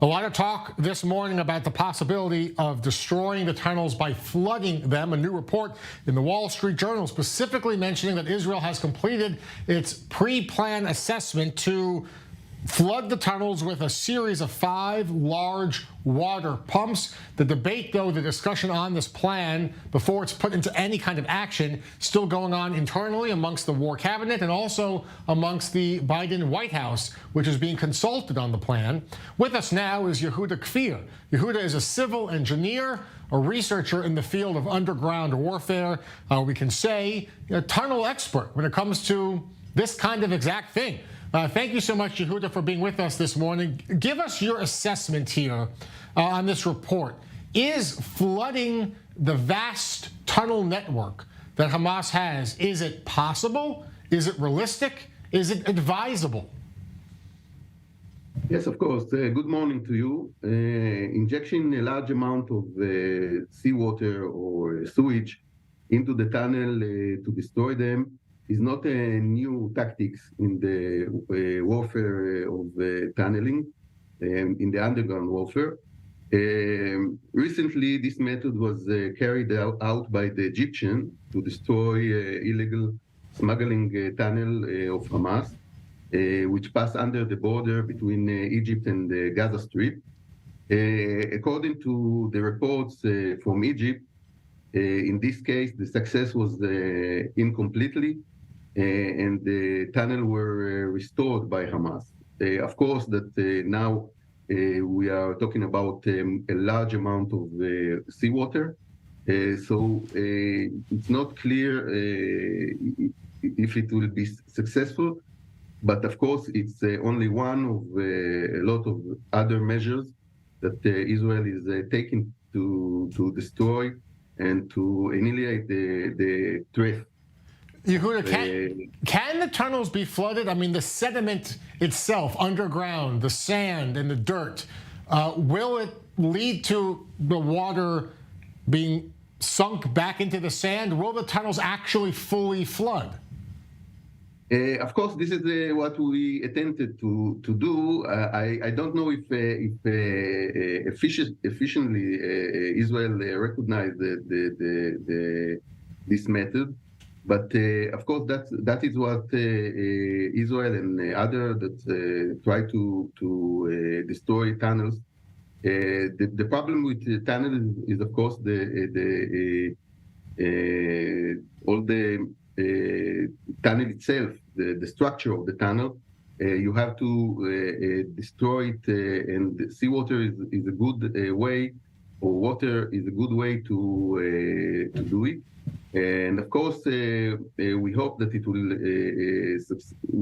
A lot of talk this morning about the possibility of destroying the tunnels by flooding them. A new report in the Wall Street Journal specifically mentioning that Israel has completed its pre-plan assessment to flood the tunnels with a series of 5 large water pumps. The debate, though, the discussion on this plan before it's put into any kind of action, still going on internally amongst the War Cabinet and also amongst the Biden White House, which is being consulted on the plan. With us now is Yehuda Kfir. Yehuda is a civil engineer, a researcher in the field of underground warfare. We can say a tunnel expert when it comes to this kind of exact thing. Thank you so much, Yehuda, for being with us this morning. Give us your assessment here on this report. Is flooding the vast tunnel network that Hamas has, is it possible? Is it realistic? Is it advisable? Yes, of course. Good morning to you. Injecting a large amount of seawater or sewage into the tunnel to destroy them is not a new tactics in the warfare of tunneling, in the underground warfare. Recently, this method was carried out by the Egyptian to destroy illegal smuggling tunnel of Hamas, which passed under the border between Egypt and the Gaza Strip. According to the reports from Egypt, in this case, the success was incompletely, and the tunnel were restored by Hamas. Of course, that now we are talking about a large amount of seawater, so it's not clear if it will be successful, but of course it's only one of a lot of other measures that Israel is taking to destroy and to annihilate the threat. Yehuda, can the tunnels be flooded? I mean, the sediment itself, underground, the sand and the dirt, will it lead to the water being sunk back into the sand? Will the tunnels actually fully flood? Of course, this is what we attempted to do. I don't know if efficiently Israel recognized this method. But of course, that is what Israel and others that try to destroy tunnels. The problem with the tunnel is of course all the tunnel itself, the structure of the tunnel. You have to destroy it, and seawater is a good way, or water is a good way to do it. And of course, we hope that it will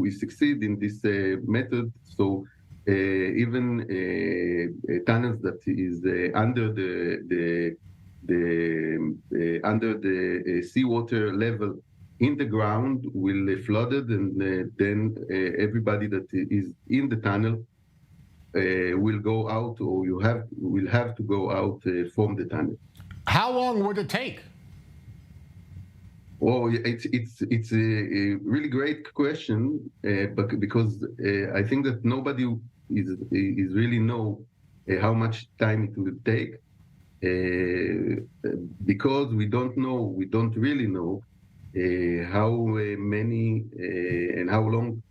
we succeed in this method. So even tunnels that is under the seawater level in the ground will flooded, and then everybody that is in the tunnel will go out, or will have to go out from the tunnel. How long would it take? Oh, it's a really great question, but because I think that nobody is really know how much time it will take, because we don't really know how many and how long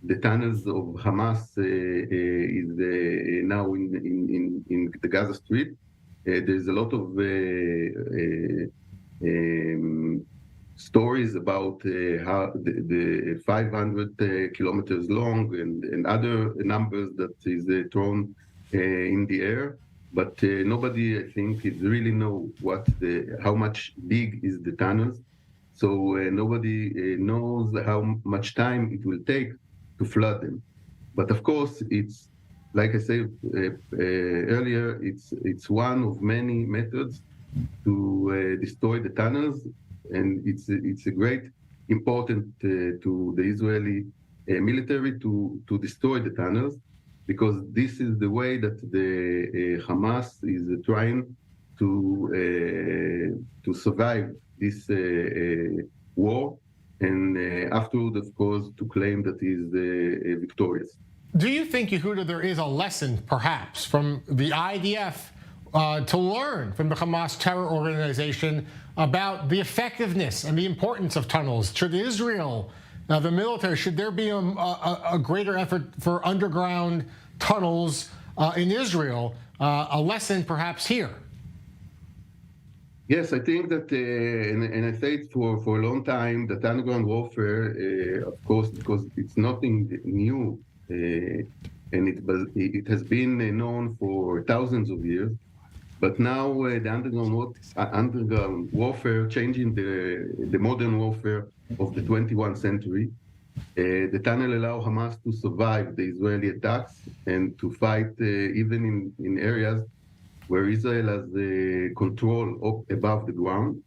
the tunnels of Hamas is now in the Gaza Strip. There's a lot of stories about how the 500 kilometers long and other numbers that is thrown in the air, but nobody, I think, is really know how much big is the tunnels. So nobody knows how much time it will take to flood them. But of course, it's like I said earlier, it's one of many methods to destroy the tunnels. And it's a great important to the Israeli military to destroy the tunnels, because this is the way that the Hamas is trying to survive this war, and afterward, of course, to claim that he is victorious. Do you think, Yehuda, there is a lesson, perhaps, from the IDF to learn from the Hamas terror organization about the effectiveness and the importance of tunnels? Should Israel, the military, should there be a greater effort for underground tunnels in Israel? A lesson, perhaps, here. Yes, I think that, and I say it for a long time, that underground warfare, of course, because it's nothing new, and it has been known for thousands of years. But now the underground warfare changing the modern warfare of the 21st century. The tunnel allow Hamas to survive the Israeli attacks and to fight even in areas where Israel has control above the ground.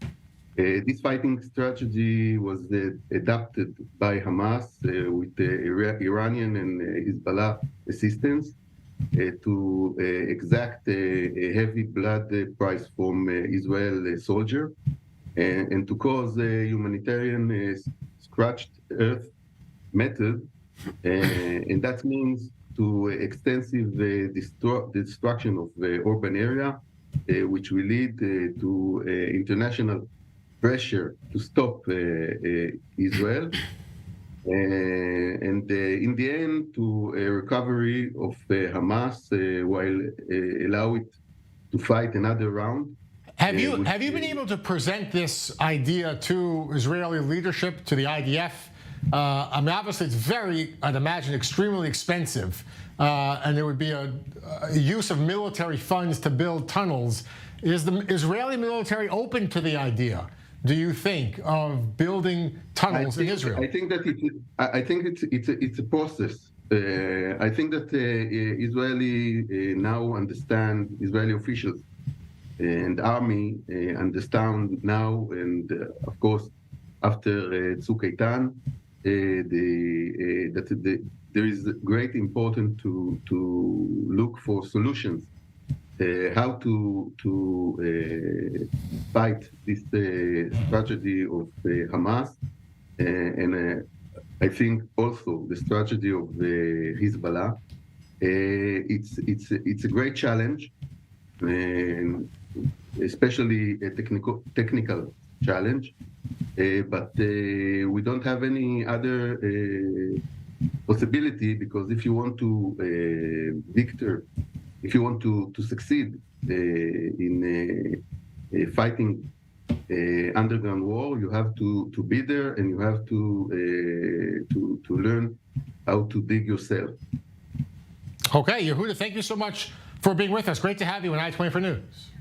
This fighting strategy was adapted by Hamas with Iranian and Hezbollah assistance to exact a heavy blood price from Israel soldier and to cause a humanitarian scorched earth method, and that means to extensive destruction of urban area, which will lead to international pressure to stop Israel, and in the end to a recovery of Hamas while allow it to fight another round. Have you been able to present this idea to Israeli leadership, to the IDF? I mean, obviously, it's I'd imagine, extremely expensive, and there would be a use of military funds to build tunnels. Is the Israeli military open to the idea, do you think, of building tunnels in Israel? I think that it's a process. I think that Israeli now understand, Israeli officials and army understand now, and of course, after Tzuk Eitan, that there is great importance to look for solutions, how to fight this strategy of Hamas, and I think also the strategy of Hezbollah. It's a great challenge, especially a technical challenge. But we don't have any other possibility, because if you want to if you want to succeed in fighting underground war, you have to be there, and you have to learn how to dig yourself. Okay, Yehuda, thank you so much for being with us. Great to have you on i24 News.